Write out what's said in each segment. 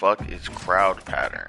fuck is crowd pattern?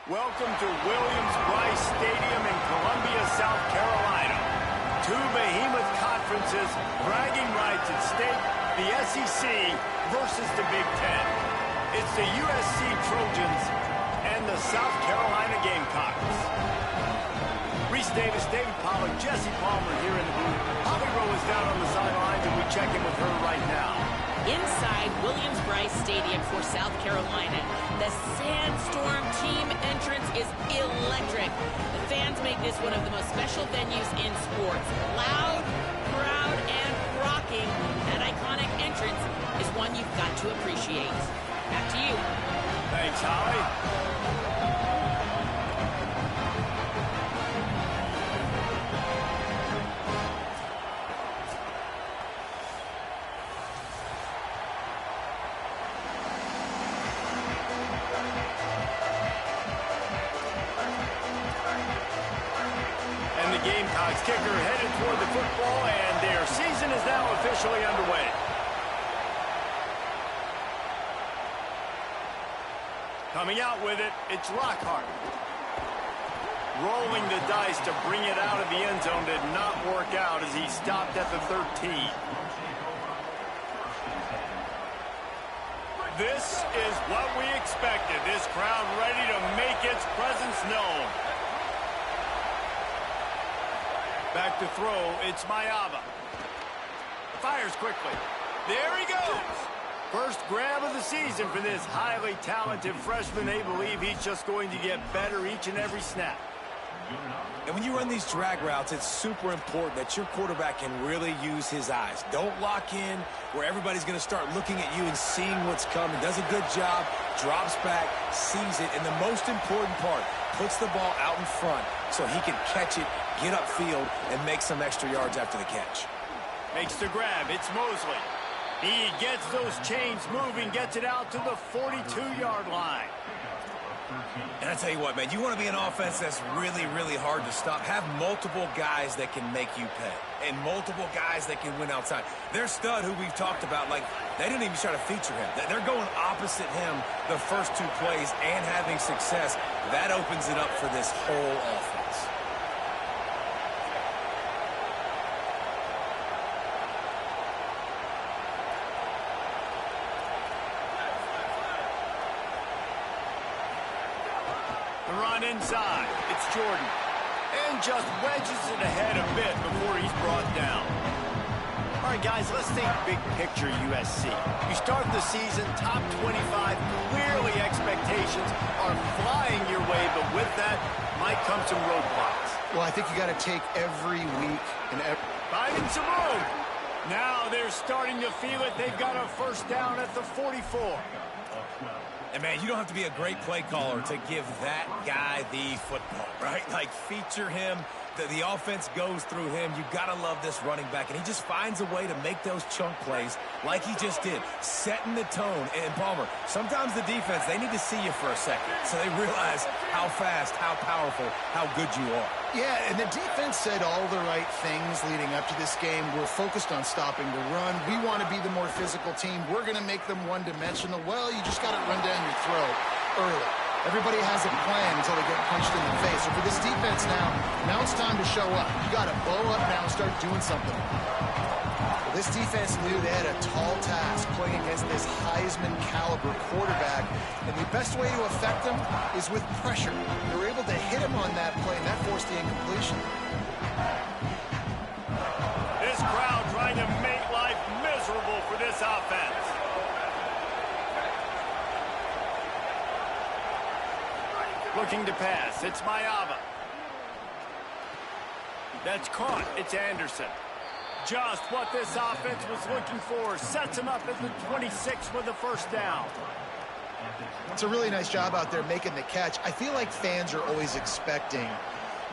Welcome to Williams-Brice Stadium in Columbia, South Carolina. Two behemoth conferences, bragging rights at stake, the SEC versus the Big Ten. It's the USC Trojans and the South Carolina Gamecocks. Reese Davis, David Pollard, Jesse Palmer here in the booth. Holly Rowe is down on the sidelines, and we check in with her right now. Inside Williams-Brice Stadium for South Carolina, the Sandstorm team entrance is electric. The fans make this one of the most special venues in sports. Loud, proud, and rocking. That iconic entrance is one you've got to appreciate. Back to you. Thanks, Holly. Gamecocks kicker headed toward the football, and their season is now officially underway. Coming out with it, it's Lockhart. Rolling the dice to bring it out of the end zone did not work out as he stopped at the 13. This is what we expected. This crowd ready to make its presence known. Back to throw, it's Mayava. Fires quickly. There he goes. First grab of the season for this highly talented freshman. They believe he's just going to get better each and every snap. And when you run these drag routes, it's super important that your quarterback can really use his eyes. Don't lock in where everybody's going to start looking at you and seeing what's coming. Does a good job, drops back, sees it, and the most important part, puts the ball out in front so he can catch it, get upfield, and make some extra yards after the catch. Makes the grab. It's Mosley. He gets those chains moving, gets it out to the 42-yard line. And I tell you what, man, you want to be an offense that's really, really hard to stop. Have multiple guys that can make you pay and multiple guys that can win outside. Their stud, who we've talked about, like, they didn't even try to feature him. They're going opposite him the first two plays and having success. That opens it up for this whole offense. The run inside. It's Jordan. And just wedges it ahead a bit before he's brought down. All right, guys, let's think big picture USC. You start the season top 25. Clearly expectations are flying your way, but with that might come some roadblocks. Well, I think you got to take every week and finding some room. Now they're starting to feel it. They've got a first down at the 44. And, man, you don't have to be a great play caller to give that guy the football, right? Like, feature him. The offense goes through him. You got to love this running back. And he just finds a way to make those chunk plays like he just did, setting the tone. And, Palmer, sometimes the defense, they need to see you for a second so they realize how fast, how powerful, how good you are. Yeah, and the defense said all the right things leading up to this game. We're focused on stopping the run. We want to be the more physical team. We're going to make them one-dimensional. Well, you just got to run down your throat early. Everybody has a plan until they get punched in the face. So for this defense now it's time to show up. You got to blow up now and start doing something. Well, this defense knew they had a tall task playing against this Heisman-caliber quarterback, and the best way to affect him is with pressure. They were able to hit him on that play, and that forced the incompletion. This crowd trying to make life miserable for this offense. Looking to pass. It's Mayava. That's caught. It's Anderson. Just what this offense was looking for. Sets him up at the 26 with a first down. It's a really nice job out there making the catch. I feel like fans are always expecting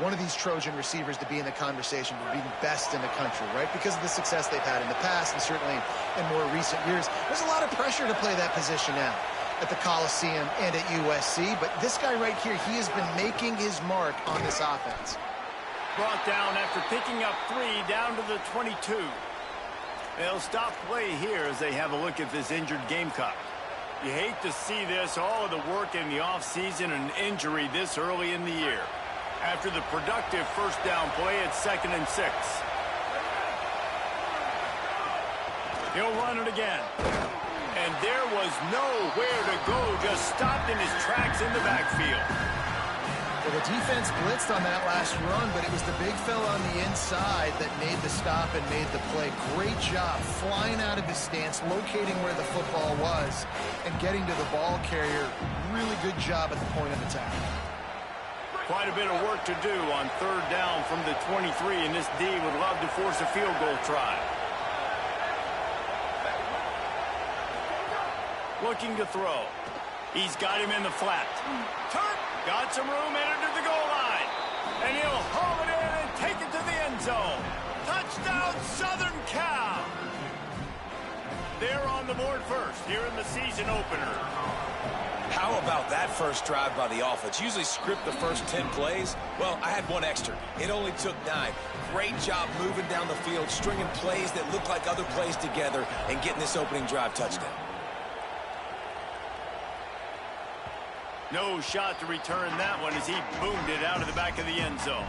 one of these Trojan receivers to be in the conversation for being best in the country, right? Because of the success they've had in the past and certainly in more recent years. There's a lot of pressure to play that position now at the Coliseum and at USC. But this guy right here, he has been making his mark on this offense. Brought down after picking up 3 down to the 22. They'll stop play here as they have a look at this injured Gamecock. You hate to see this, all of the work in the offseason and injury this early in the year. After the productive first down play, it's 2nd and 6. He'll run it again. And there was nowhere to go, just stopped in his tracks in the backfield. Well, the defense blitzed on that last run, but it was the big fella on the inside that made the stop and made the play. Great job flying out of his stance, locating where the football was, and getting to the ball carrier. Really good job at the point of attack. Quite a bit of work to do on 3rd down from the 23, and this D would love to force a field goal try. Looking to throw. He's got him in the flat. Got some room, entered to the goal line. And he'll haul it in and take it to the end zone. Touchdown, Southern Cal. They're on the board first here in the season opener. How about that first drive by the offense? Usually script the first 10 plays. Well, I had one extra. It only took 9. Great job moving down the field, stringing plays that look like other plays together, and getting this opening drive touchdown. No shot to return that one as he boomed it out of the back of the end zone.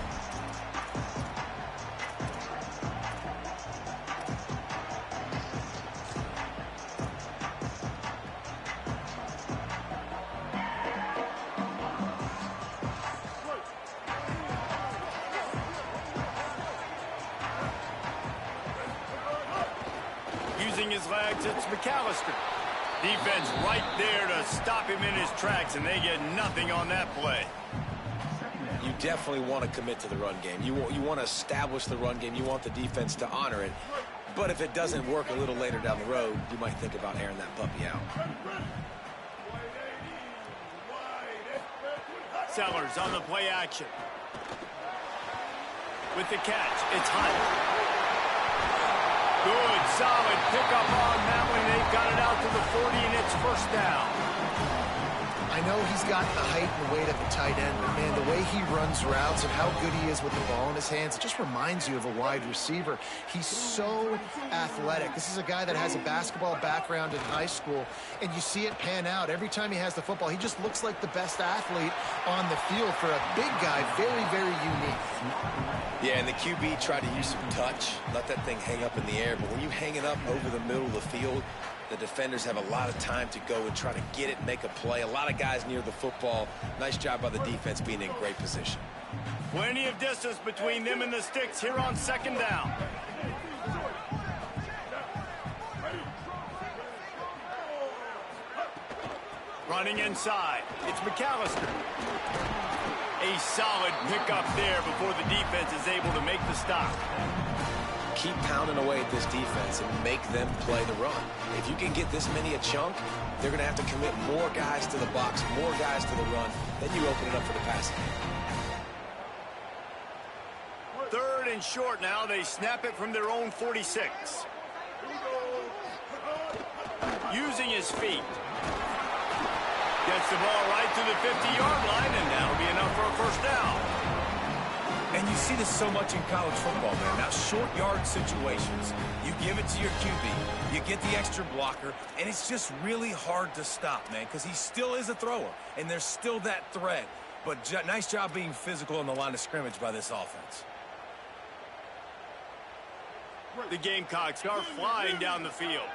Using his legs, it's McAllister. Defense right there to stop him in his tracks, and they get nothing on that play. You definitely want to commit to the run game. You want to establish the run game. You want the defense to honor it. But if it doesn't work a little later down the road, you might think about airing that puppy out. Sellers on the play action. With the catch, it's Hunt. Good, solid pickup on that one. They've got it out to the 40, and it's first down. I know he's got the height and weight of the tight end, but, man, the way he runs routes and how good he is with the ball in his hands, it just reminds you of a wide receiver. He's so athletic. This is a guy that has a basketball background in high school, and you see it pan out. Every time he has the football, he just looks like the best athlete on the field for a big guy. Very, very unique. Yeah, and the QB tried to use some touch, let that thing hang up in the air. But when you hang it up over the middle of the field, the defenders have a lot of time to go and try to get it and make a play. A lot of guys near the football. Nice job by the defense being in great position. Plenty of distance between them and the sticks here on 2nd down. Running inside, it's McAllister. A solid pickup there before the defense is able to make the stop. Keep pounding away at this defense and make them play the run. If you can get this many a chunk, they're going to have to commit more guys to the box, more guys to the run. Then you open it up for the passing. 3rd and short now. They snap it from their own 46. Using his feet. Gets the ball right to the 50-yard line, and that'll be enough for a first down. And you see this so much in college football, man. Now, short yard situations, you give it to your QB, you get the extra blocker, and it's just really hard to stop, man, because he still is a thrower, and there's still that threat. But nice job being physical on the line of scrimmage by this offense. The Gamecocks are flying down the field.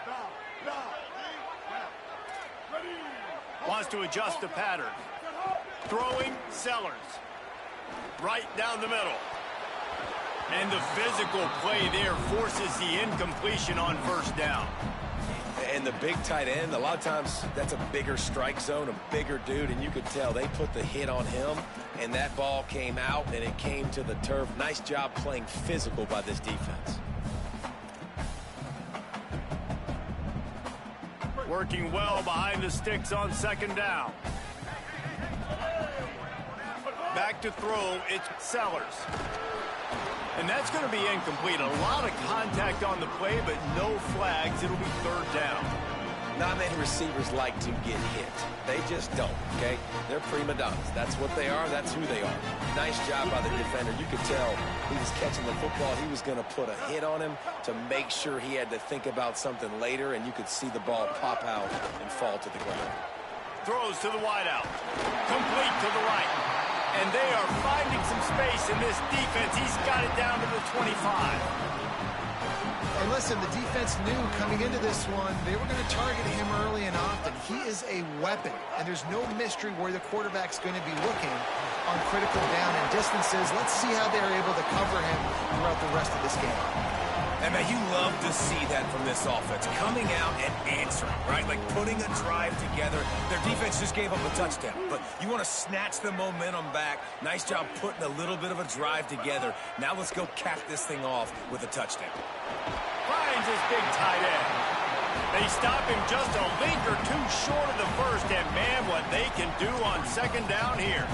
Wants to adjust the pattern. Throwing, Sellers. Right down the middle. And the physical play there forces the incompletion on first down. And the big tight end, a lot of times that's a bigger strike zone, a bigger dude, and you could tell they put the hit on him, and that ball came out, and it came to the turf. Nice job playing physical by this defense. Working well behind the sticks on second down. Back to throw, it's Sellers. And that's going to be incomplete. A lot of contact on the play, but no flags. It'll be third down. Not many receivers like to get hit. They just don't, okay? They're prima donnas. That's what they are. That's who they are. Nice job by the defender. You could tell he was catching the football. He was going to put a hit on him to make sure he had to think about something later, and you could see the ball pop out and fall to the ground. Throws to the wideout. Complete to the right. And they are finding some space in this defense. He's got it down to the 25. And listen, the defense knew coming into this one, they were going to target him early and often. He is a weapon, and there's no mystery where the quarterback's going to be looking on critical down and distances. Let's see how they're able to cover him throughout the rest of this game. And, man, you love to see that from this offense, coming out and answering, right? Like putting a drive together. Their defense just gave up a touchdown, but you want to snatch the momentum back. Nice job putting a little bit of a drive together. Now let's go cap this thing off with a touchdown. Finds his big tight end. They stop him just a link or two short of the first, and man, what they can do on second down here.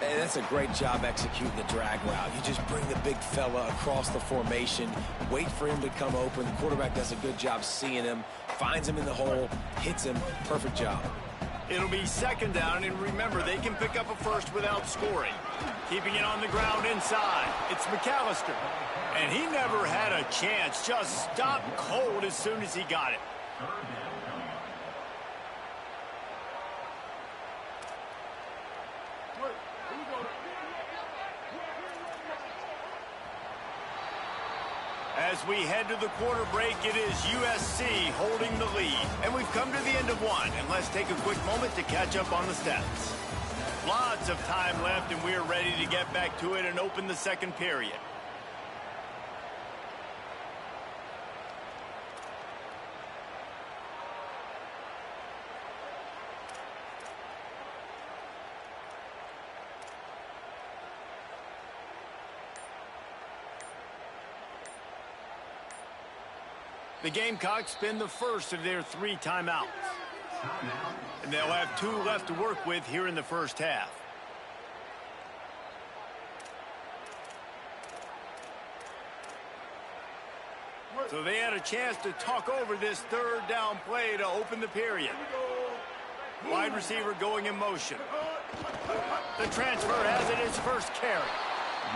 And that's a great job executing the drag route. You just bring the big fella across the formation, wait for him to come open. The quarterback does a good job seeing him, finds him in the hole, hits him. Perfect job. It'll be second down, and remember, they can pick up a first without scoring. Keeping it on the ground inside. It's McAllister. And he never had a chance. Just stopped cold as soon as he got it. As we head to the quarter break, it is USC holding the lead. And we've come to the end of one. And let's take a quick moment to catch up on the stats. Lots of time left, and we are ready to get back to it and open the second period. The Gamecocks spend the first of their 3 timeouts. And they'll have 2 left to work with here in the first half. So they had a chance to talk over this third down play to open the period. Wide receiver going in motion. The transfer has it his first carry.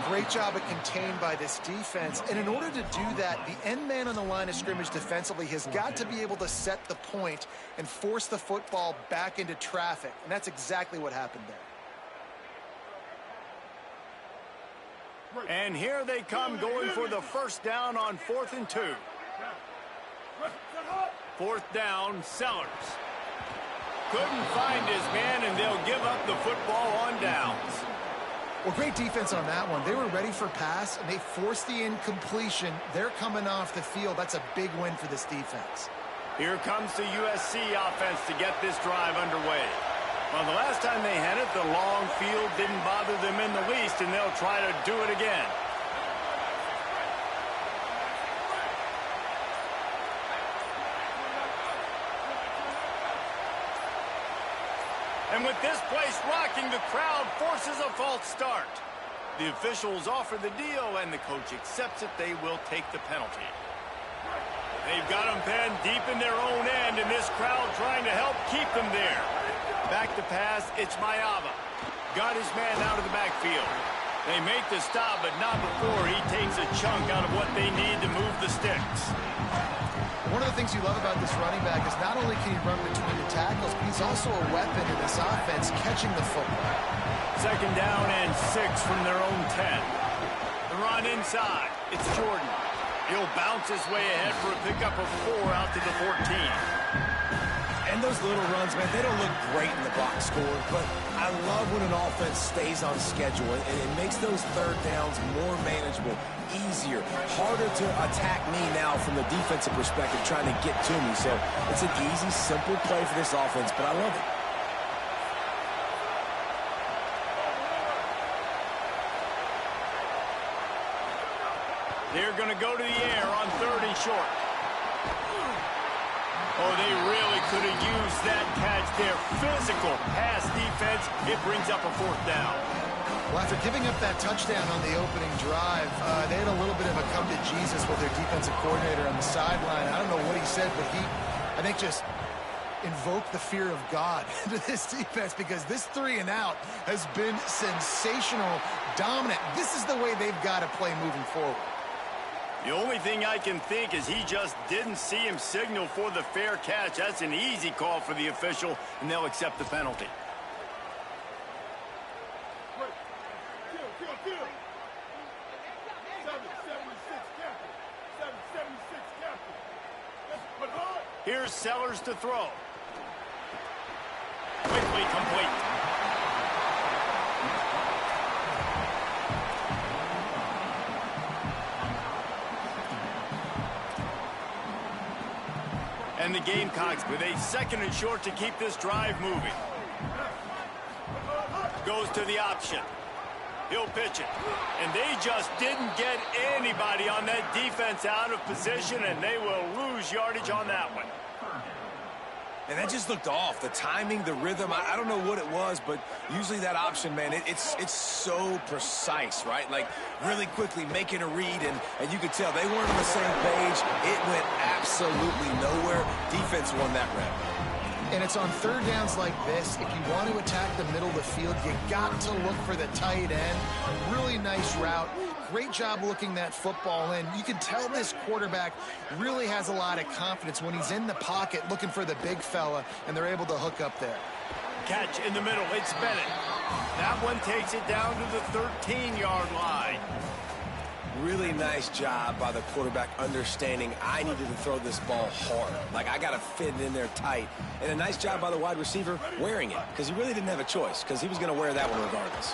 Great job at contained by this defense. And in order to do that, the end man on the line of scrimmage defensively has got to be able to set the point and force the football back into traffic. And that's exactly what happened there. And here they come going for the first down on 4th and 2. 4th down, Sellers. Couldn't find his man, and they'll give up the football on downs. Well, great defense on that one. They were ready for pass, and they forced the incompletion. They're coming off the field. That's a big win for this defense. Here comes the USC offense to get this drive underway. Well, the last time they had it, the long field didn't bother them in the least, and they'll try to do it again. And with this place rocking, the crowd forces a false start. The officials offer the deal, and the coach accepts it. They will take the penalty. They've got them penned deep in their own end, and this crowd trying to help keep them there. Back to pass, it's Mayava. Got his man out of the backfield. They make the stop, but not before he takes a chunk out of what they need to move the sticks. One of the things you love about this running back is not only can he run between the tackles, but he's also a weapon in this offense, catching the football. Second down and 6 from their own 10. The run inside. It's Jordan. He'll bounce his way ahead for a pickup of 4 out to the 14. And those little runs, man, they don't look great in the box score, but I love when an offense stays on schedule, and it makes those third downs more manageable, easier, harder to attack me now from the defensive perspective trying to get to me. So it's an easy, simple play for this offense, but I love it. They're going to go to the air on 3rd and short. Oh, they really could have used that catch there. Physical pass defense. It brings up a fourth down. Well, after giving up that touchdown on the opening drive, they had a little bit of a come to Jesus with their defensive coordinator on the sideline. I don't know what he said, but he, I think, just invoked the fear of God into this defense, because this 3 and out has been sensational, dominant. This is the way they've got to play moving forward. The only thing I can think is he just didn't see him signal for the fair catch. That's an easy call for the official, and they'll accept the penalty. Here's Sellers to throw. Quickly complete. And the Gamecocks with a 2nd and short to keep this drive moving. Goes to the option. He'll pitch it. And they just didn't get anybody on that defense out of position, and they will lose yardage on that one. And that just looked off. The timing, the rhythm, I don't know what it was, but usually that option, man, it's so precise, right? Like, really quickly making a read, and you could tell they weren't on the same page. It went absolutely nowhere. Defense won that rep. And it's on 3rd downs like this. If you want to attack the middle of the field, you got to look for the tight end. Really nice route. Great job looking that football in. You can tell this quarterback really has a lot of confidence when he's in the pocket looking for the big fella, and they're able to hook up there. Catch in the middle. It's Bennett. That one takes it down to the 13-yard line. Really nice job by the quarterback understanding I needed to throw this ball hard. Like, I got to fit it in there tight. And a nice job by the wide receiver wearing it, because he really didn't have a choice, because he was going to wear that one regardless.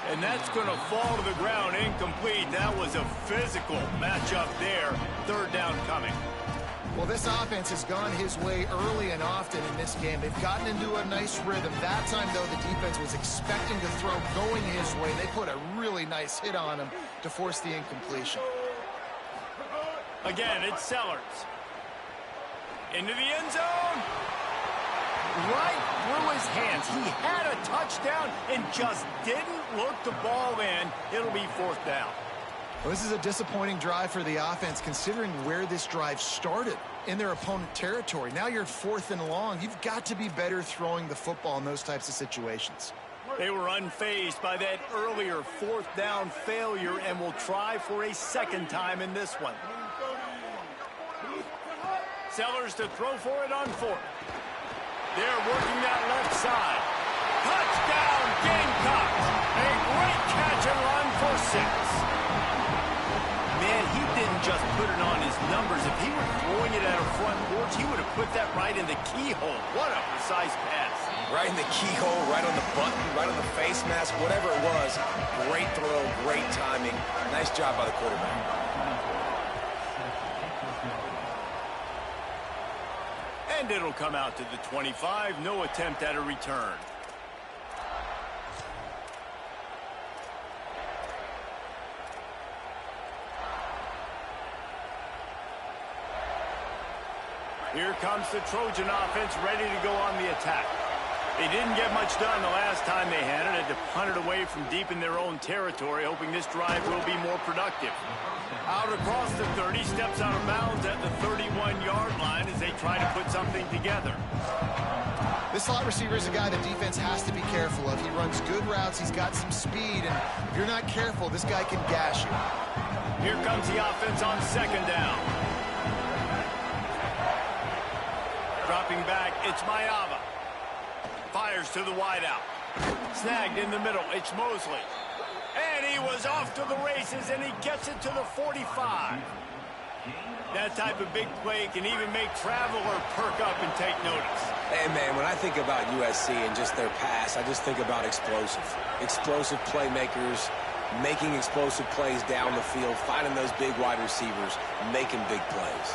And that's going to fall to the ground incomplete. That was a physical matchup there. 3rd down coming. Well, this offense has gone his way early and often in this game. They've gotten into a nice rhythm. That time, though, the defense was expecting to throw going his way. They put a really nice hit on him to force the incompletion. Again, it's Sellers. Into the end zone. Right through his hands. He had a touchdown and just didn't look the ball in. It'll be 4th down. Well, this is a disappointing drive for the offense, considering where this drive started, in their opponent territory. Now you're 4th and long. You've got to be better throwing the football in those types of situations. They were unfazed by that earlier 4th down failure and will try for a 2nd time in this one. Sellers to throw for it on 4th. They're working that left side. Touchdown, Gamecocks! A great catch and run for 6. Man, he didn't just put it on his numbers. If he were throwing it at a front porch, he would have put that right in the keyhole. What a precise pass. Right in the keyhole, right on the button, right on the face mask, whatever it was. Great throw, great timing. Nice job by the quarterback. And it'll come out to the 25. No attempt at a return. Here comes the Trojan offense ready to go on the attack. They didn't get much done the last time they had it. Had to punt it away from deep in their own territory, hoping this drive will be more productive. Out across the 30, steps out of bounds at the 31-yard line as they try to put something together. This slot receiver is a guy the defense has to be careful of. He runs good routes. He's got some speed, and if you're not careful, this guy can gash you. Here comes the offense on 2nd down. Dropping back, it's Mayava. Fires to the wideout. Snagged in the middle, it's Mosley. And he was off to the races, and he gets it to the 45. That type of big play can even make Traveler perk up and take notice. Hey, man, when I think about USC and just their pass, I just think about explosive. Explosive playmakers, making explosive plays down the field, finding those big wide receivers, making big plays.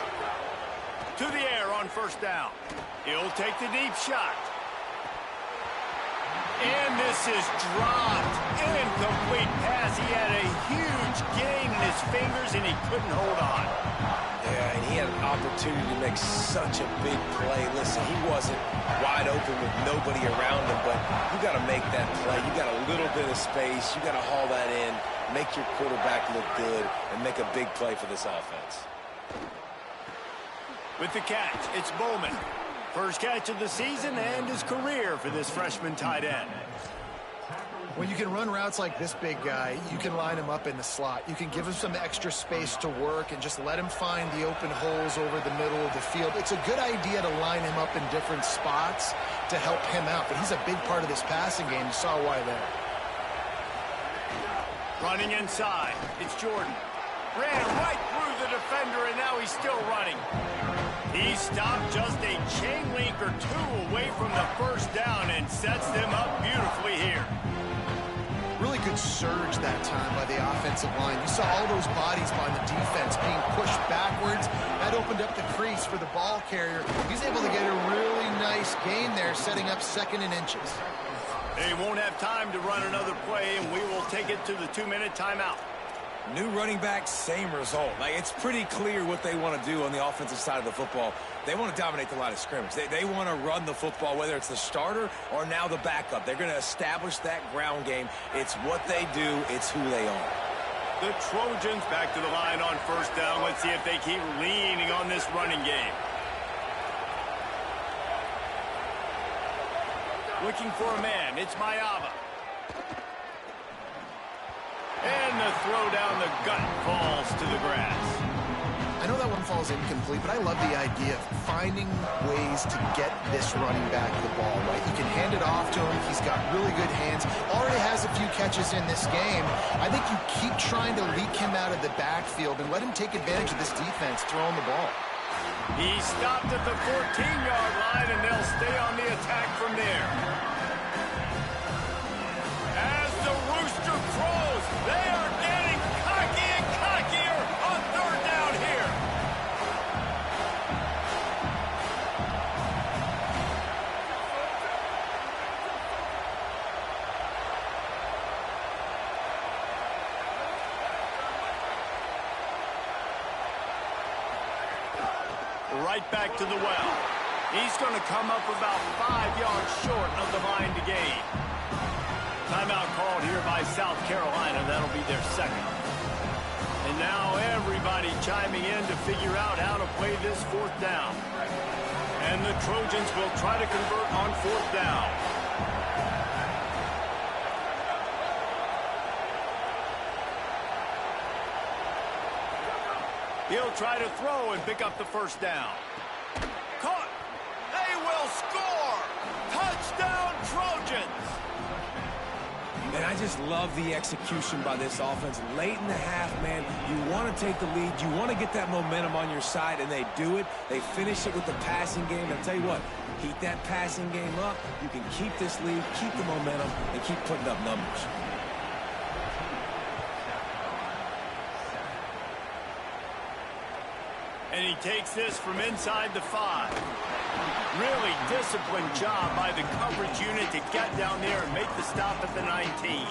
To the air on 1st down. He'll take the deep shot. And this is dropped. Incomplete pass. He had a huge gain in his fingers, and he couldn't hold on. Yeah, and he had an opportunity to make such a big play. Listen, he wasn't wide open with nobody around him, but you got to make that play. You got a little bit of space. You got to haul that in, make your quarterback look good, and make a big play for this offense. With the catch, it's Bowman. First catch of the season and his career for this freshman tight end. When you can run routes like this big guy, you can line him up in the slot. You can give him some extra space to work and just let him find the open holes over the middle of the field. It's a good idea to line him up in different spots to help him out, but he's a big part of this passing game. You saw why there. Running inside, it's Jordan. Ran right through the defender, and now he's still running. He stopped just a chain link or two away from the first down and sets them up beautifully here. Really good surge that time by the offensive line. You saw all those bodies by the defense being pushed backwards. That opened up the crease for the ball carrier. He's able to get a really nice gain there, setting up 2nd and inches. They won't have time to run another play, and we will take it to the 2-minute timeout. New running back, same result. Like, it's pretty clear what they want to do on the offensive side of the football. They want to dominate the line of scrimmage. They want to run the football, whether it's the starter or now the backup. They're going to establish that ground game. It's what they do. It's who they are. The Trojans back to the line on first down. Let's see if they keep leaning on this running game. Looking for a man. It's Mayava. And the throw down the gut falls to the grass. I know that one falls incomplete, but I love the idea of finding ways to get this running back the ball, right? You can hand it off to him. He's got really good hands. Already has a few catches in this game. I think you keep trying to leak him out of the backfield and let him take advantage of this defense throwing the ball. He stopped at the 14-yard line, and they'll stay on the attack from there. As the rooster crows, they are getting cocky and cockier on third down here. Right back to the well. He's going to come up about 5 yards short of the line to gain. Timeout called here by South Carolina. That'll be their 2nd. And now everybody chiming in to figure out how to play this 4th down. And the Trojans will try to convert on 4th down. He'll try to throw and pick up the first down. Caught. They will score. Touchdown, Trojans. And I just love the execution by this offense. Late in the half, man, you want to take the lead. You want to get that momentum on your side, and they do it. They finish it with the passing game. I'll tell you what, keep that passing game up. You can keep this lead, keep the momentum, and keep putting up numbers. And he takes this from inside the 5. Really disciplined job by the coverage unit to get down there and make the stop at the 19.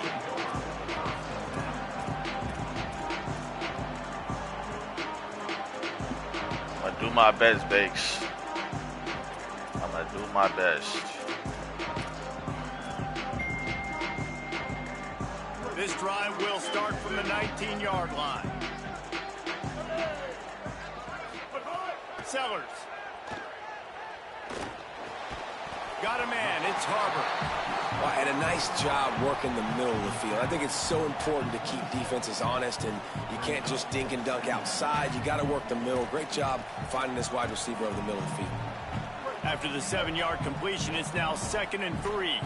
I'm going to do my best, Bakes. I'm going to do my best. This drive will start from the 19-yard line. Sellers. Got a man. It's Harbor. Well, and a nice job working the middle of the field. I think it's so important to keep defenses honest, and you can't just dink and dunk outside. You got to work the middle. Great job finding this wide receiver over the middle of the field. After the 7-yard completion, it's now 2nd and 3.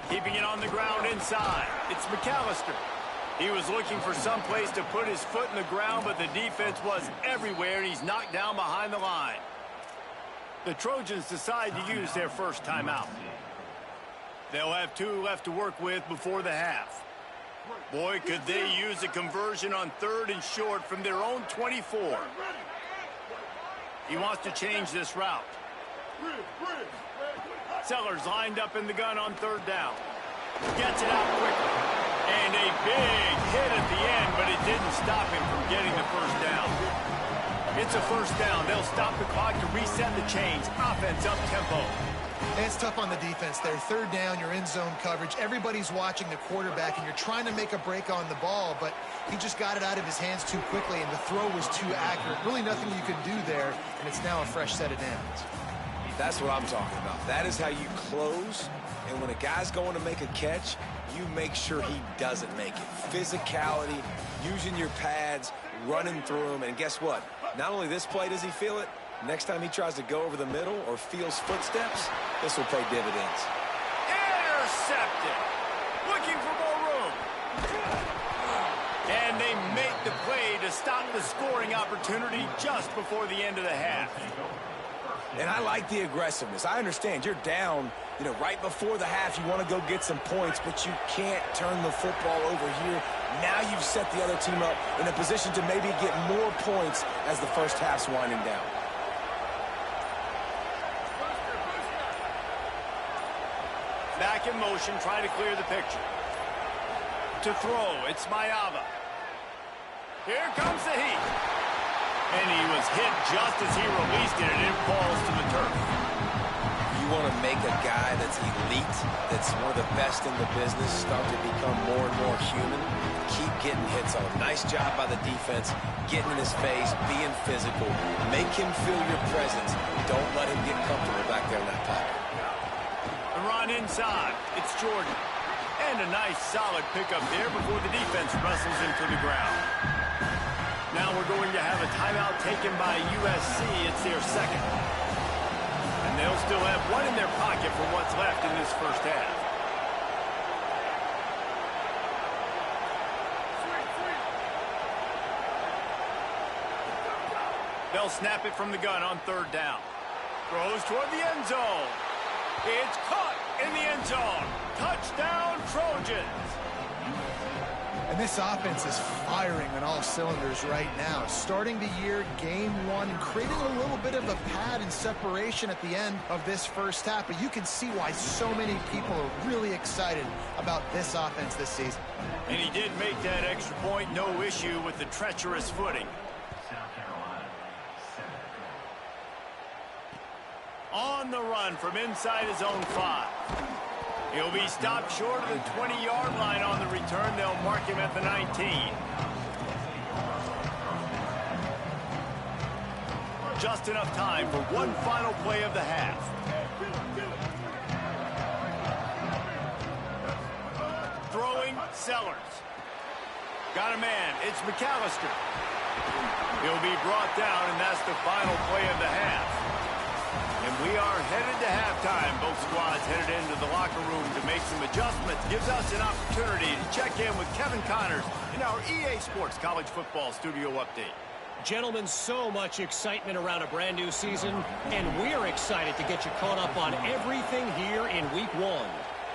Keeping it on the ground inside. It's McAllister. He was looking for some place to put his foot in the ground, but the defense was everywhere, and he's knocked down behind the line. The Trojans decide to use their first timeout. They'll have 2 left to work with before the half. Boy, could they use a conversion on 3rd and short from their own 24. He wants to change this route. Sellers lined up in the gun on 3rd down. Gets it out quickly. And a big hit at the end, but it didn't stop him from getting the first down. It's a first down. They'll stop the clock to reset the chains. Offense up tempo. And it's tough on the defense there. Third down, you're in zone coverage. Everybody's watching the quarterback, and you're trying to make a break on the ball, but he just got it out of his hands too quickly, and the throw was too accurate. Really nothing you could do there, and it's now a fresh set of downs. That's what I'm talking about. That is how you close, and when a guy's going to make a catch, you make sure he doesn't make it. Physicality, using your pads, running through him, and guess what? Not only this play does he feel it, next time he tries to go over the middle or feels footsteps, this will pay dividends. Intercepted. Looking for more room. And they make the play to stop the scoring opportunity just before the end of the half. And I like the aggressiveness. I understand you're down, right before the half. You want to go get some points, but you can't turn the football over here. Now you've set the other team up in a position to maybe get more points as the first half's winding down. Back in motion, trying to clear the picture. To throw, it's Mayava. Here comes the heat. And he was hit just as he released it, and it falls to the turf. You want to make a guy that's elite, that's one of the best in the business, start to become more and more human. Keep getting hits on him. Nice job by the defense, getting in his face, being physical. Make him feel your presence. Don't let him get comfortable back there in that pocket. The run inside. It's Jordan. And a nice solid pickup there before the defense wrestles him to the ground. Now we're going to have a timeout taken by USC. It's their second. And they'll still have one in their pocket for what's left in this first half. They'll snap it from the gun on third down. Throws toward the end zone. It's caught in the end zone. Touchdown, Trojans. And this offense is firing on all cylinders right now. Starting the year, game one, and creating a little bit of a pad and separation at the end of this first half. But you can see why so many people are really excited about this offense this season. And he did make that extra point, no issue with the treacherous footing. On the run from inside his own 5. He'll be stopped short of the 20-yard line on the return. They'll mark him at the 19. Just enough time for one final play of the half. Throwing, Sellers. Got a man. It's McAllister. He'll be brought down, and that's the final play of the half. And we are headed to halftime. Both squads headed into the locker room to make some adjustments. Gives us an opportunity to check in with Kevin Connors in our EA Sports College Football Studio Update. Gentlemen, so much excitement around a brand new season, and we're excited to get you caught up on everything here in Week 1.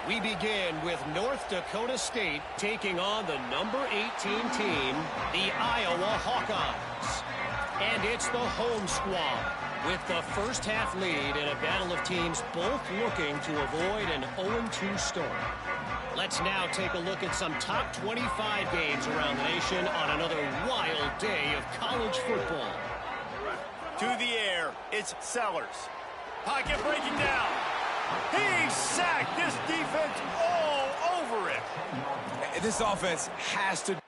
We begin with North Dakota State taking on the number 18 team, the Iowa Hawkeyes. And it's the home squad with the first half lead in a battle of teams both looking to avoid an 0-2 start. Let's now take a look at some top 25 games around the nation on another wild day of college football. To the air, it's Sellers. Pocket breaking down. He sacked this defense all over it. This offense has to...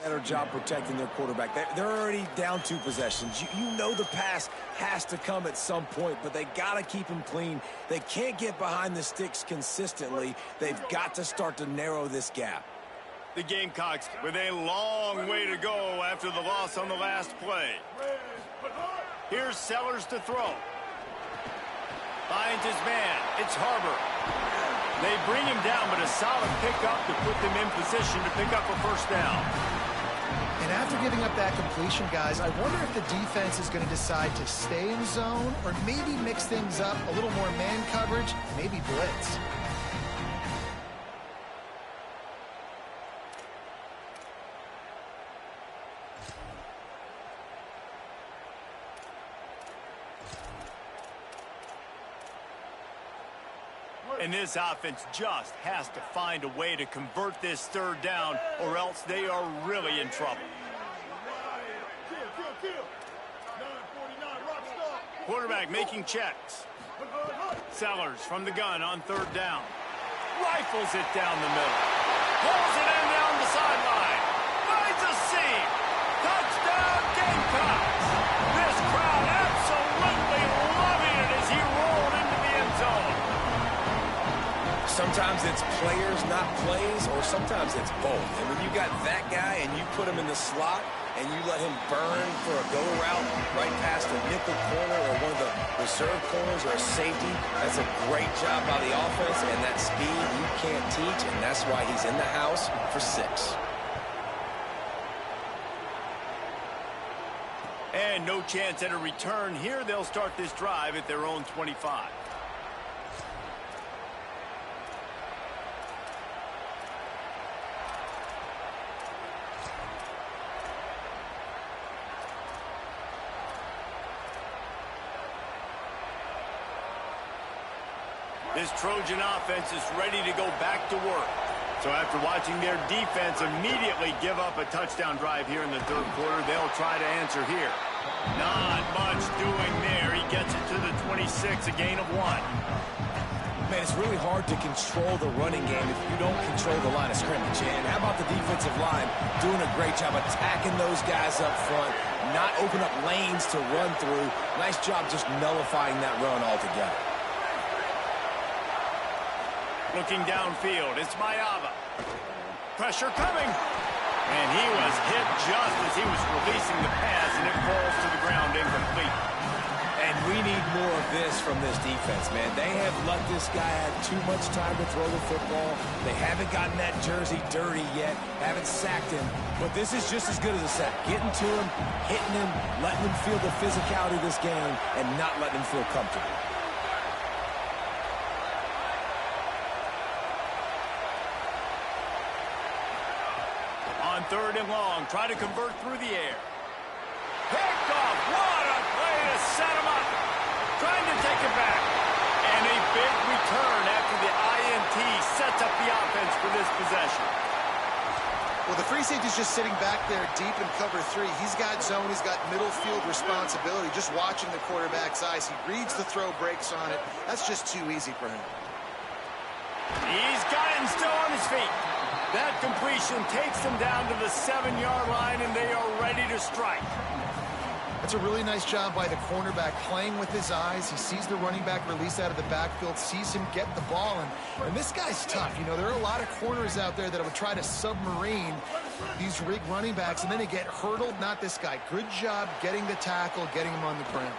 better job protecting their quarterback. They're already down 2 possessions. You know the pass has to come at some point, but they got to keep him clean. They can't get behind the sticks consistently. They've got to start to narrow this gap. The Gamecocks with a long way to go after the loss on the last play. Here's Sellers to throw. Finds his man. It's Harbor. They bring him down, but a solid pickup to put them in position to pick up a first down. And after giving up that completion, guys, I wonder if the defense is going to decide to stay in zone or maybe mix things up, a little more man coverage, maybe blitz. And this offense just has to find a way to convert this third down, or else they are really in trouble. Quarterback making checks. Sellers from the gun on third down. Rifles it down the middle. Pulls it in down the sideline. Finds a seam. Touchdown Gamecocks. This crowd absolutely loving it as he rolled into the end zone. Sometimes it's players, not plays, or sometimes it's both. And when you got that guy and you put him in the slot and you let him burn for a go route right past a nickel corner or one of the reserve corners or a safety, that's a great job by the offense, and that speed you can't teach, and that's why he's in the house for 6. And no chance at a return here. They'll start this drive at their own 25. This Trojan offense is ready to go back to work. So after watching their defense immediately give up a touchdown drive here in the third quarter, they'll try to answer here. Not much doing there. He gets it to the 26, a gain of 1. Man, it's really hard to control the running game if you don't control the line of scrimmage. And how about the defensive line doing a great job attacking those guys up front, not open up lanes to run through. Nice job just nullifying that run altogether. Looking downfield, it's Mayava. Pressure coming. And he was hit just as he was releasing the pass, and it falls to the ground incomplete. And we need more of this from this defense, man. They have let this guy have too much time to throw the football. They haven't gotten that jersey dirty yet, haven't sacked him. But this is just as good as a sack. Getting to him, hitting him, letting him feel the physicality of this game, and not letting him feel comfortable. On third and long, try to convert through the air. Picked off. What a play to set him up. Trying to take it back. And a big return after the INT sets up the offense for this possession. Well, the free safety's just sitting back there deep in cover 3. He's got zone. He's got middle field responsibility. Just watching the quarterback's eyes. He reads the throw, breaks on it. That's just too easy for him. He's got him still on his feet. That completion takes them down to the 7-yard line, and they are ready to strike. That's a really nice job by the cornerback, playing with his eyes. He sees the running back release out of the backfield, sees him get the ball, and this guy's tough. You know, there are a lot of corners out there that would try to submarine these rig running backs, and then they get hurdled. Not this guy. Good job getting the tackle, getting him on the ground.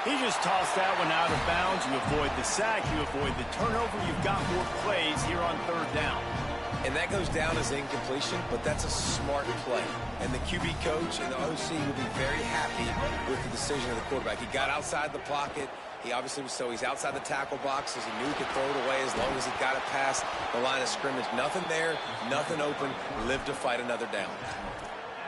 He just tossed that one out of bounds. You avoid the sack, you avoid the turnover. You've got more plays here on third down. And that goes down as incompletion, but that's a smart play. And the QB coach and the OC will be very happy with the decision of the quarterback. He got outside the pocket. He obviously was he's outside the tackle box, as he knew he could throw it away as long as he got it past the line of scrimmage. Nothing there, nothing open. Live to fight another down.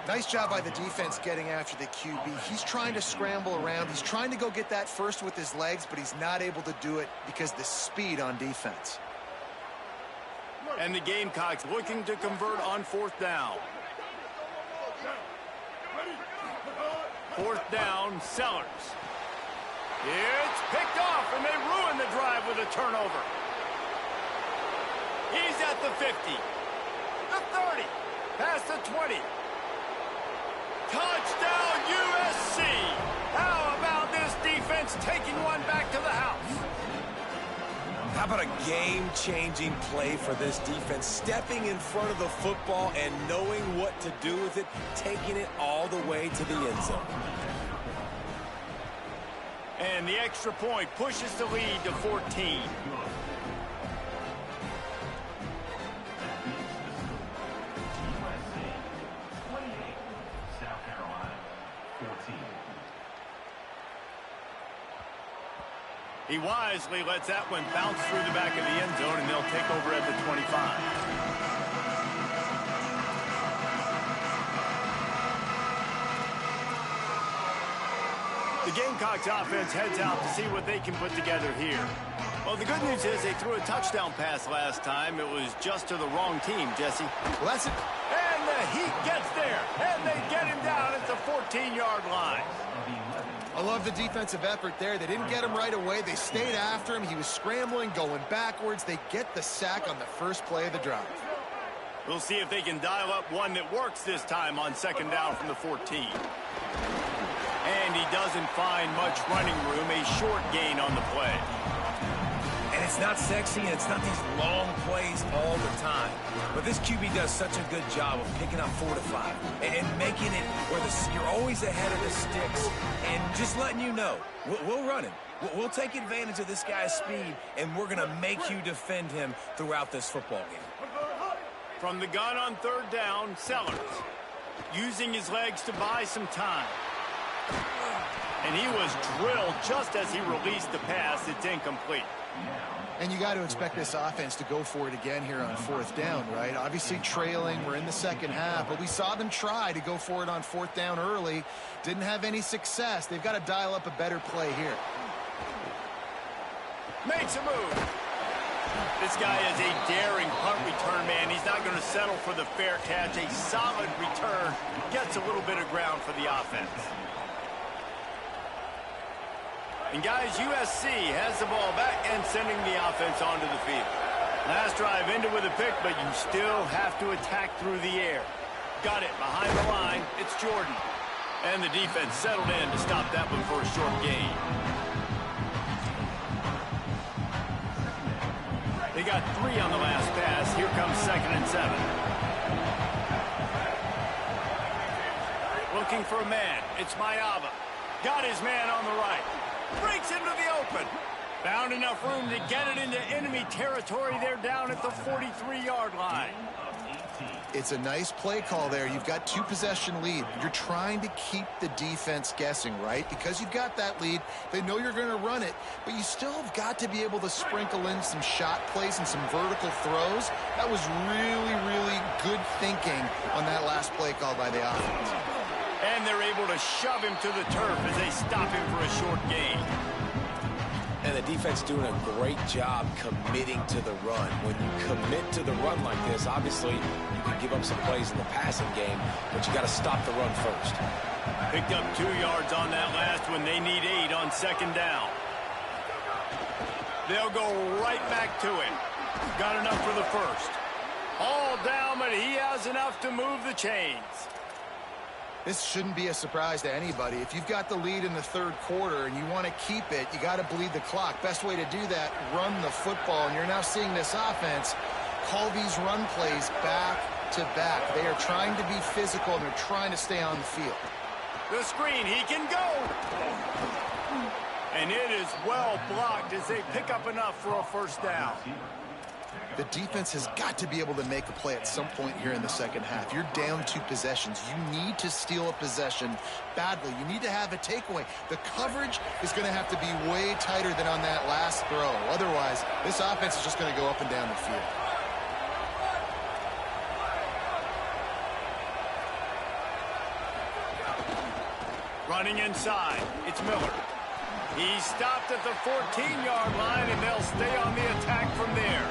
Nice job by the defense getting after the QB. He's trying to scramble around. He's trying to go get that first with his legs, but he's not able to do it because the speed on defense. And the Gamecocks looking to convert on fourth down. Fourth down, Sellers. It's picked off, and they ruin the drive with a turnover. He's at the 50, the 30, past the 20. Touchdown, USC! How about this defense taking one back to the house? How about a game-changing play for this defense? Stepping in front of the football and knowing what to do with it, taking it all the way to the end zone. And the extra point pushes the lead to 14. He wisely lets that one bounce through the back of the end zone, and they'll take over at the 25. The Gamecocks offense heads out to see what they can put together here. Well, the good news is they threw a touchdown pass last time. It was just to the wrong team, Jesse. Well, that's it. And the Heat gets there, and they get him down at the 14-yard line. I love the defensive effort there. They didn't get him right away. They stayed after him. He was scrambling, going backwards. They get the sack on the first play of the drive. We'll see if they can dial up one that works this time on second down from the 14. And he doesn't find much running room, a short gain on the play. And it's not sexy, and it's not these long plays all the time. But this QB does such a good job of picking up 4 to 5 and making it where you're always ahead of the sticks and just letting you know, we'll run him. We'll take advantage of this guy's speed, and we're going to make you defend him throughout this football game. From the gun on third down, Sellers using his legs to buy some time. And he was drilled just as he released the pass. It's incomplete. And you got to expect this offense to go for it again here on fourth down, right? Obviously trailing, we're in the second half, but we saw them try to go for it on fourth down early. Didn't have any success. They've got to dial up a better play here. Makes a move. This guy is a daring punt return man. He's not going to settle for the fair catch. A solid return gets a little bit of ground for the offense. And guys, USC has the ball back and sending the offense onto the field. Last drive ended with a pick, but you still have to attack through the air. Got it behind the line. It's Jordan. And the defense settled in to stop that one for a short gain. They got 3 on the last pass. Here comes 2nd and 7. Looking for a man. It's Mayava. Got his man on the right. Breaks into the open. Found enough room to get it into enemy territory. They're down at the 43-yard line. It's a nice play call there. You've got 2-possession lead. You're trying to keep the defense guessing, right? Because you've got that lead. They know you're going to run it, but you still have got to be able to sprinkle in some shot plays and some vertical throws. That was really, really good thinking on that last play call by the offense. And they're able to shove him to the turf as they stop him for a short gain. And the defense doing a great job committing to the run. When you commit to the run like this, obviously you can give up some plays in the passing game, but you got to stop the run first. Picked up 2 yards on that last one. They need 8 on second down. They'll go right back to him. Got enough for the first. All down, but he has enough to move the chains. This shouldn't be a surprise to anybody. If you've got the lead in the third quarter and you want to keep it, you got to bleed the clock. Best way to do that, run the football. And you're now seeing this offense call these run plays back to back. They are trying to be physical, and they're trying to stay on the field. The screen, he can go. And it is well blocked as they pick up enough for a first down. The defense has got to be able to make a play at some point here in the second half. You're down 2 possessions. You need to steal a possession badly. You need to have a takeaway. The coverage is going to have to be way tighter than on that last throw. Otherwise, this offense is just going to go up and down the field. Running inside, it's Miller. He stopped at the 14-yard line, and they'll stay on the attack from there.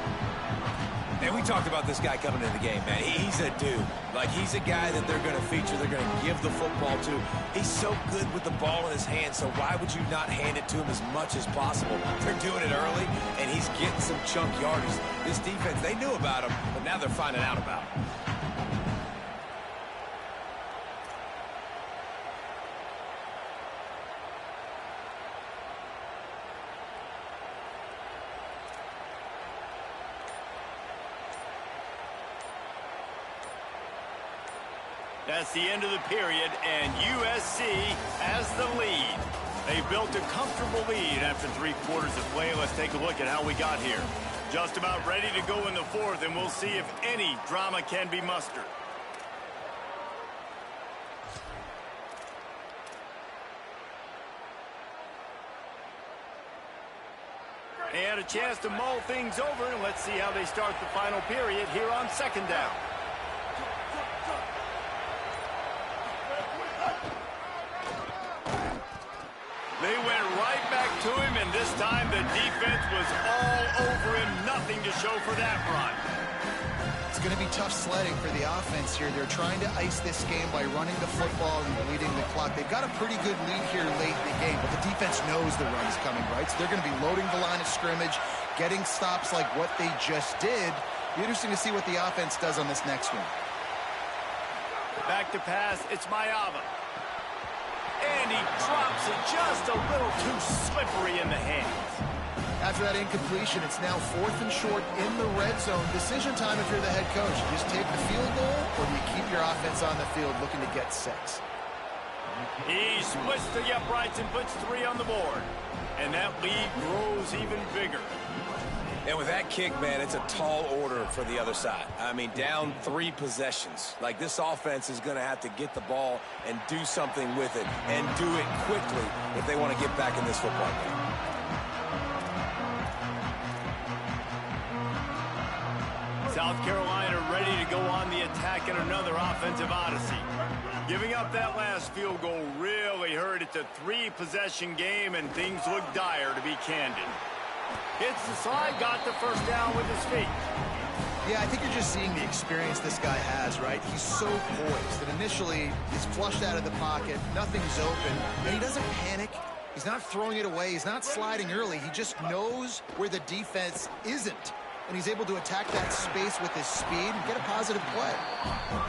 And we talked about this guy coming into the game, man. He's a dude. Like, he's a guy that they're going to feature, they're going to give the football to. He's so good with the ball in his hand, so why would you not hand it to him as much as possible? They're doing it early, and he's getting some chunk yardage. This defense, they knew about him, but now they're finding out about him. That's the end of the period, and USC has the lead. They built a comfortable lead after 3 quarters of play. Let's take a look at how we got here. Just about ready to go in the fourth, and we'll see if any drama can be mustered. They had a chance to mull things over, and let's see how they start the final period here on second down. They went right back to him, and this time the defense was all over him. Nothing to show for that run. It's going to be tough sledding for the offense here. They're trying to ice this game by running the football and bleeding the clock. They've got a pretty good lead here late in the game, but the defense knows the run is coming, right? So they're going to be loading the line of scrimmage, getting stops like what they just did. Be interesting to see what the offense does on this next one. Back to pass, it's Mayava. And he drops it just a little too slippery in the hands. After that incompletion, it's now 4th and short in the red zone. Decision time if you're the head coach. You just take the field goal, or do you keep your offense on the field looking to get 6? He splits the uprights and puts 3 on the board. And that lead grows even bigger. And with that kick, man, it's a tall order for the other side. I mean, down 3 possessions. Like, this offense is going to have to get the ball and do something with it, and do it quickly if they want to get back in this football game. South Carolina ready to go on the attack in another offensive odyssey. Giving up that last field goal really hurt. It's a 3-possession game, and things look dire, to be candid. Hits the slide, got the first down with his feet. Yeah, I think you're just seeing the experience this guy has, right? He's so poised that initially he's flushed out of the pocket, nothing's open, and he doesn't panic. He's not throwing it away. He's not sliding early. He just knows where the defense isn't, and he's able to attack that space with his speed and get a positive play.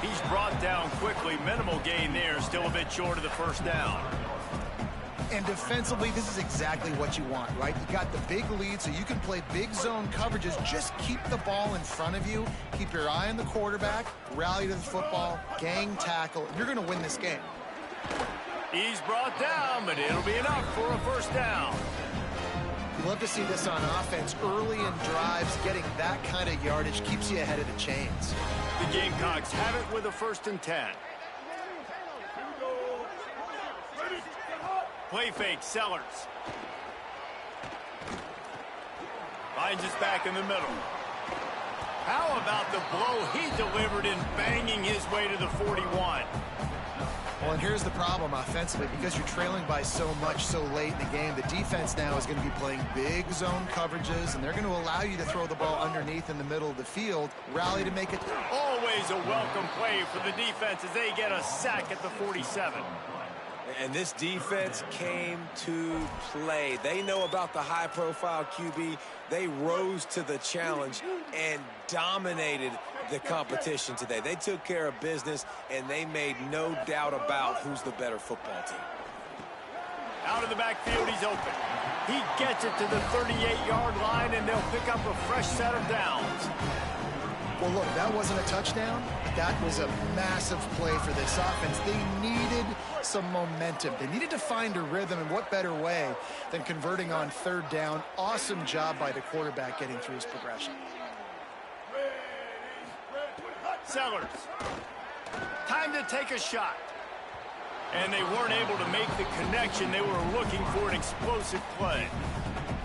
He's brought down quickly. Minimal gain there, still a bit short of the first down. And defensively, this is exactly what you want, right? You got the big lead, so you can play big zone coverages. Just keep the ball in front of you. Keep your eye on the quarterback. Rally to the football. Gang tackle. You're going to win this game. He's brought down, but it'll be enough for a first down. You love to see this on offense. Early in drives, getting that kind of yardage keeps you ahead of the chains. The Gamecocks have it with a 1st and 10. Play fake, Sellers. Finds us back in the middle. How about the blow he delivered in banging his way to the 41? Well, and here's the problem offensively. Because you're trailing by so much so late in the game, the defense now is going to be playing big zone coverages, and they're going to allow you to throw the ball underneath in the middle of the field. Rally to make it. Always a welcome play for the defense as they get a sack at the 47. And this defense came to play. They know about the high-profile QB. They rose to the challenge and dominated the competition today. They took care of business, and they made no doubt about who's the better football team. Out of the backfield, he's open. He gets it to the 38-yard line, and they'll pick up a fresh set of downs. Well, look, that wasn't a touchdown, but that was a massive play for this offense. They needed some momentum. They needed to find a rhythm, and what better way than converting on 3rd down. Awesome job by the quarterback getting through his progression. Sellers. Time to take a shot. And they weren't able to make the connection. They were looking for an explosive play.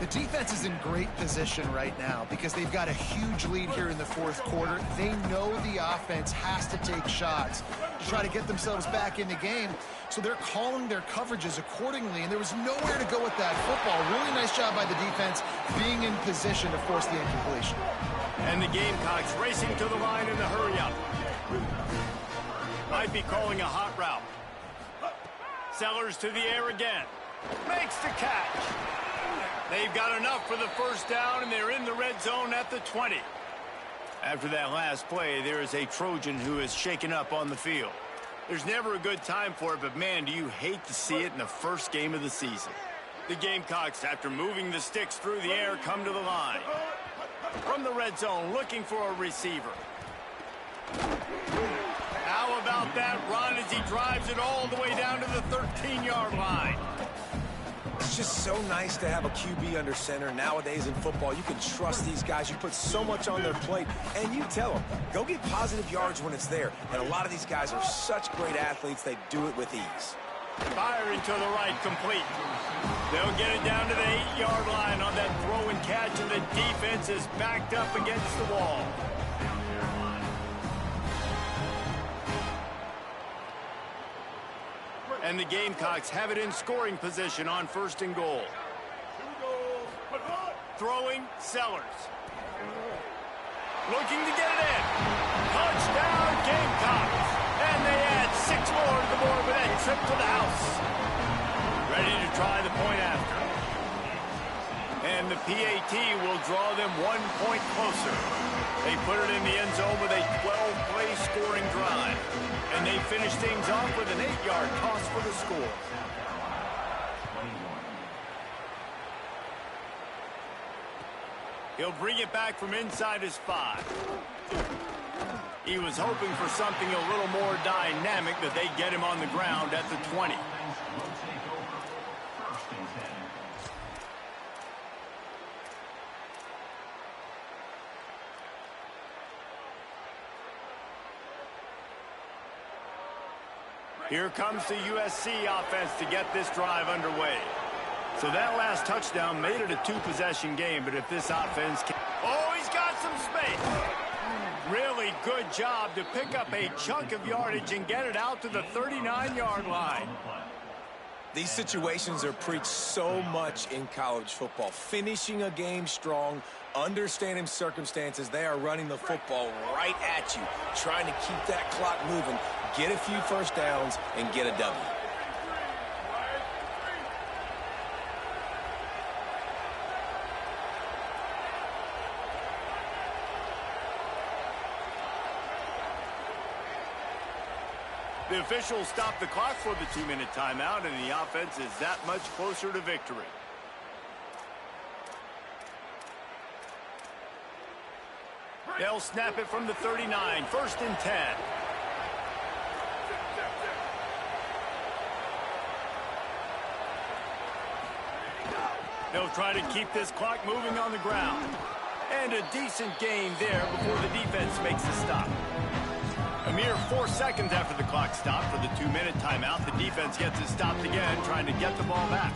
The defense is in great position right now because they've got a huge lead here in the 4th quarter. They know the offense has to take shots to try to get themselves back in the game. So they're calling their coverages accordingly, and there was nowhere to go with that football. Really nice job by the defense being in position to force the incompletion. And the Gamecocks racing to the line in the hurry-up. Might be calling a hot route. Sellers to the air again. Makes the catch. They've got enough for the first down, and they're in the red zone at the 20. After that last play, there is a Trojan who is shaken up on the field. There's never a good time for it, but man, do you hate to see it in the first game of the season. The Gamecocks, after moving the sticks through the air, come to the line. From the red zone, looking for a receiver. How about that run as he drives it all the way down to the 13-yard line? It's just so nice to have a QB under center. Nowadays in football, you can trust these guys. You put so much on their plate, and you tell them, go get positive yards when it's there. And a lot of these guys are such great athletes, they do it with ease. Firing to the right, complete. They'll get it down to the 8-yard line on that throw and catch, and the defense is backed up against the wall. And the Gamecocks have it in scoring position on 1st and goal. Throwing, Sellers. Looking to get it in. Touchdown, Gamecocks. And they add 6 more to the board with that trip to the house. Ready to try the point after. And the PAT will draw them 1 point closer. They put it in the end zone with a 12-play scoring drive. And they finish things off with an 8-yard toss for the score. He'll bring it back from inside his 5. He was hoping for something a little more dynamic, but they get him on the ground at the 20. Here comes the USC offense to get this drive underway. So that last touchdown made it a 2-possession game, but if this offense can... Oh, he's got some space. Really good job to pick up a chunk of yardage and get it out to the 39-yard line. These situations are preached so much in college football. Finishing a game strong, understanding circumstances. They are running the football right at you, trying to keep that clock moving, get a few first downs, and get a W. The officials stop the clock for the 2-minute timeout, and the offense is that much closer to victory. They'll snap it from the 39, 1st and 10. They'll try to keep this clock moving on the ground. And a decent gain there before the defense makes the stop. A mere 4 seconds after the clock stopped for the 2-minute timeout, the defense gets it stopped again, trying to get the ball back.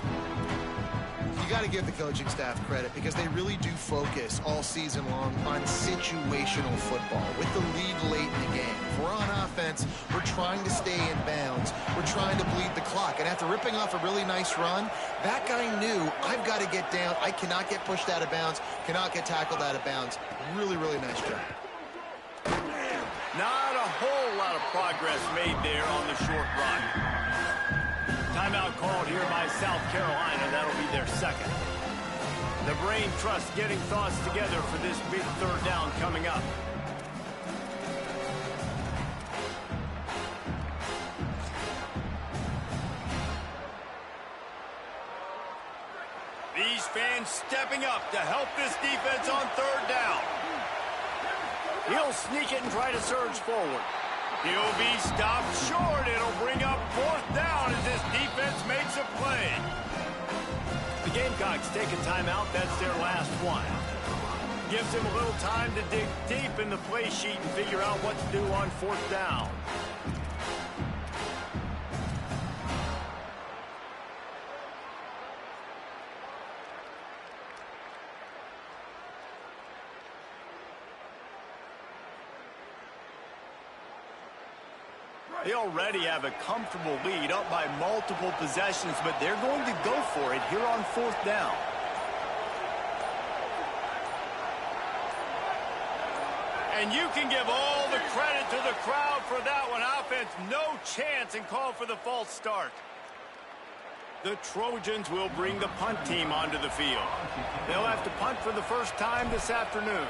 You got to give the coaching staff credit because they really do focus all season long on situational football with the lead late in the game. If we're on offense, we're trying to stay in bounds. We're trying to bleed the clock. And after ripping off a really nice run, that guy knew, I've got to get down. I cannot get pushed out of bounds, cannot get tackled out of bounds. Really, really nice job. Not a whole lot of progress made there on the short run. Timeout called here by South Carolina. That'll be their second. The brain trust getting thoughts together for this big 3rd down coming up. These fans stepping up to help this defense on 3rd down. He'll sneak it and try to surge forward. He'll be stopped short. It'll bring up 4th down as this defense makes a play. The Gamecocks take a timeout. That's their last one. Gives him a little time to dig deep in the play sheet and figure out what to do on 4th down. They already have a comfortable lead up by multiple possessions, but they're going to go for it here on 4th down. And you can give all the credit to the crowd for that one. Offense, no chance, and call for the false start. The Trojans will bring the punt team onto the field. They'll have to punt for the first time this afternoon.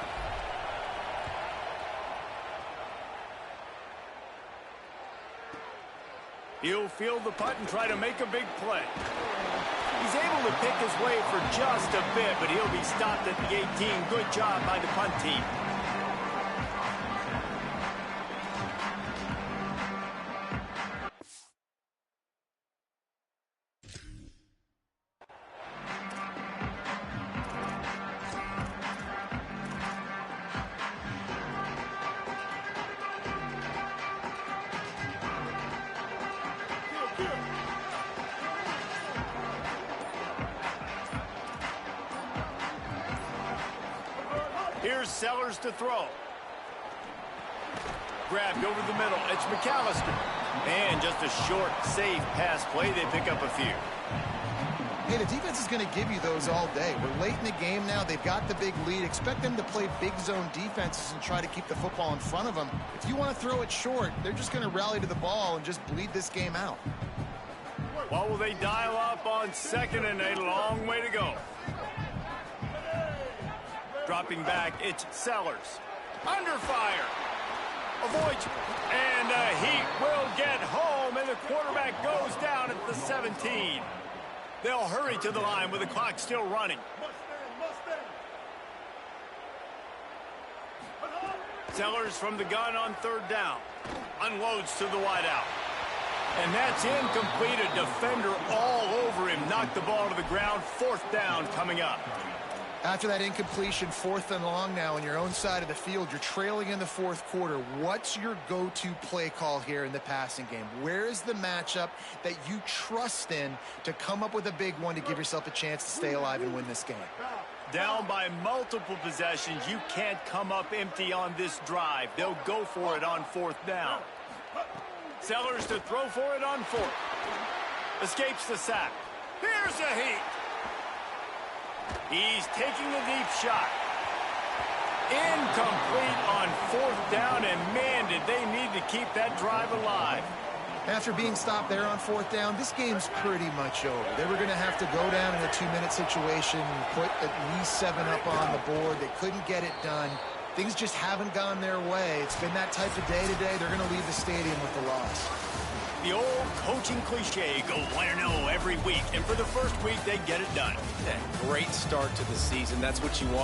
He'll field the punt and try to make a big play. He's able to pick his way for just a bit, but he'll be stopped at the 18. Good job by the punt team. Here's Sellers to throw. Grabbed over the middle. It's McAllister. And just a short, safe pass play. They pick up a few. Hey, the defense is going to give you those all day. We're late in the game now. They've got the big lead. Expect them to play big zone defenses and try to keep the football in front of them. If you want to throw it short, they're just going to rally to the ball and just bleed this game out. What will they dial up on 2nd and a long way to go? Dropping back, it's Sellers. Under fire. Avoids, and he will get home, and the quarterback goes down at the 17. They'll hurry to the line with the clock still running. Sellers from the gun on 3rd down. Unloads to the wideout. And that's incomplete. A defender all over him. Knocked the ball to the ground. 4th down coming up. After that incompletion, 4th and long now on your own side of the field, you're trailing in the 4th quarter. What's your go-to play call here in the passing game? Where is the matchup that you trust in to come up with a big one to give yourself a chance to stay alive and win this game? Down by multiple possessions, you can't come up empty on this drive. They'll go for it on 4th down. Sellers to throw for it on 4th. Escapes the sack. Here's a heat. He's taking a deep shot. Incomplete on 4th down, and man, did they need to keep that drive alive. After being stopped there on 4th down, this game's pretty much over. They were going to have to go down in a 2-minute situation and put at least 7 up on the board. They couldn't get it done. Things just haven't gone their way. It's been that type of day today. They're going to leave the stadium with the loss. The old coaching cliche, go 1-0 every week. And for the first week, they get it done. Yeah, great start to the season. That's what you want.